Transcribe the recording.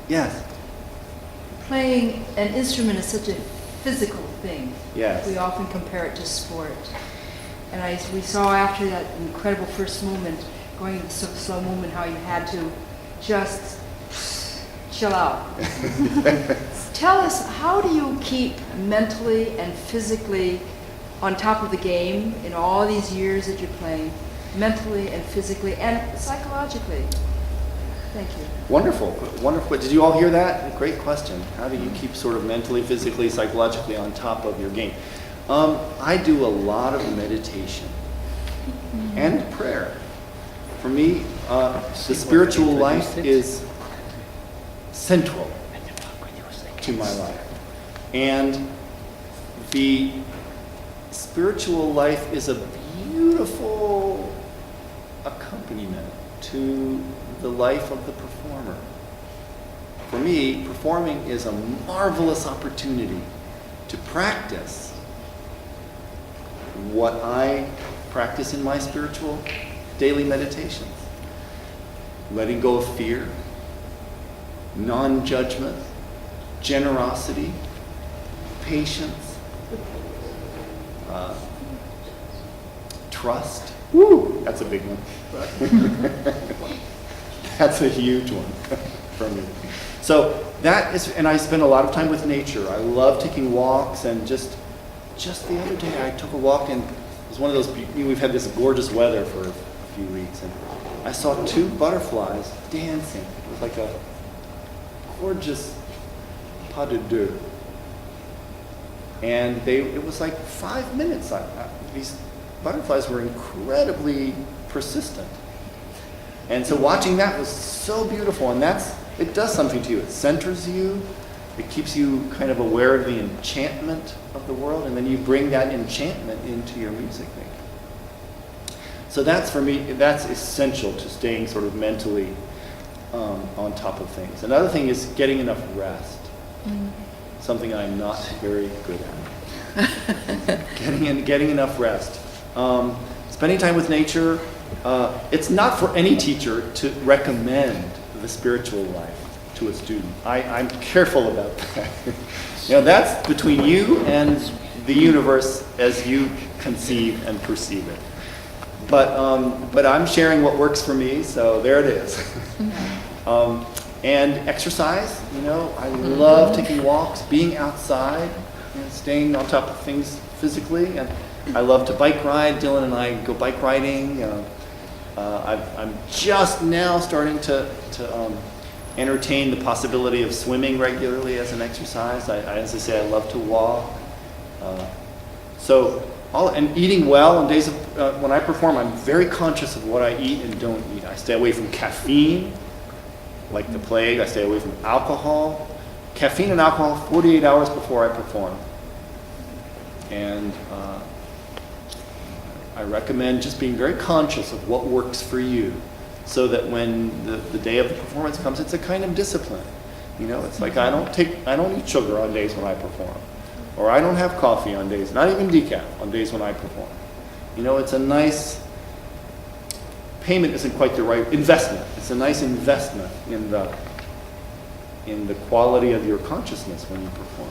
Yes. Playing an instrument is such a physical thing. Yes. We often compare it to sport. And we saw after that incredible first movement, going into the slow movement, how you had to just chill out. Tell us, how do you keep mentally and physically on top of the game in all these years that you're playing, mentally and physically and psychologically? Thank you. Wonderful, wonderful. Did you all hear that? Great question. How do you keep sort of mentally, physically, psychologically on top of your game? I do a lot of meditation and prayer. For me, the spiritual life is central to my life. And the spiritual life is a beautiful accompaniment to the life of the performer. For me, performing is a marvelous opportunity to practice what I practice in my spiritual daily meditations. Letting go of fear, non-judgment, generosity, patience, trust. Woo! That's a big one. That's a huge one for me. So that is, and I spend a lot of time with nature. I love taking walks, and just the other day I took a walk, and it was one of those, we've had this gorgeous weather for a few weeks, and I saw 2 butterflies dancing. It was like a gorgeous pas de deux. And it was like 5 minutes. These butterflies were incredibly persistent. And so watching that was so beautiful, and it does something to you. It centers you, it keeps you kind of aware of the enchantment of the world, and then you bring that enchantment into your music making. So that's, for me, that's essential to staying sort of mentally on top of things. Another thing is getting enough rest. Something I'm not very good at. Getting enough rest. Spending time with nature. It's not for any teacher to recommend the spiritual life to a student. I'm careful about that. That's between you and the universe as you conceive and perceive it. But I'm sharing what works for me, so there it is. And exercise, I love taking walks, being outside, staying on top of things physically, and I love to bike ride. Dylan and I go bike riding. I'm just now starting to entertain the possibility of swimming regularly as an exercise. As I say, I love to walk. And eating well on days of, when I perform, I'm very conscious of what I eat and don't eat. I stay away from caffeine, like the plague. I stay away from alcohol. Caffeine and alcohol 48 hours before I perform. And I recommend just being very conscious of what works for you, so that when the day of the performance comes, it's a kind of discipline. It's like I don't eat sugar on days when I perform, or I don't have coffee on days, not even decaf, on days when I perform. It's a nice, payment isn't quite the right, investment. It's a nice investment in the quality of your consciousness when you perform.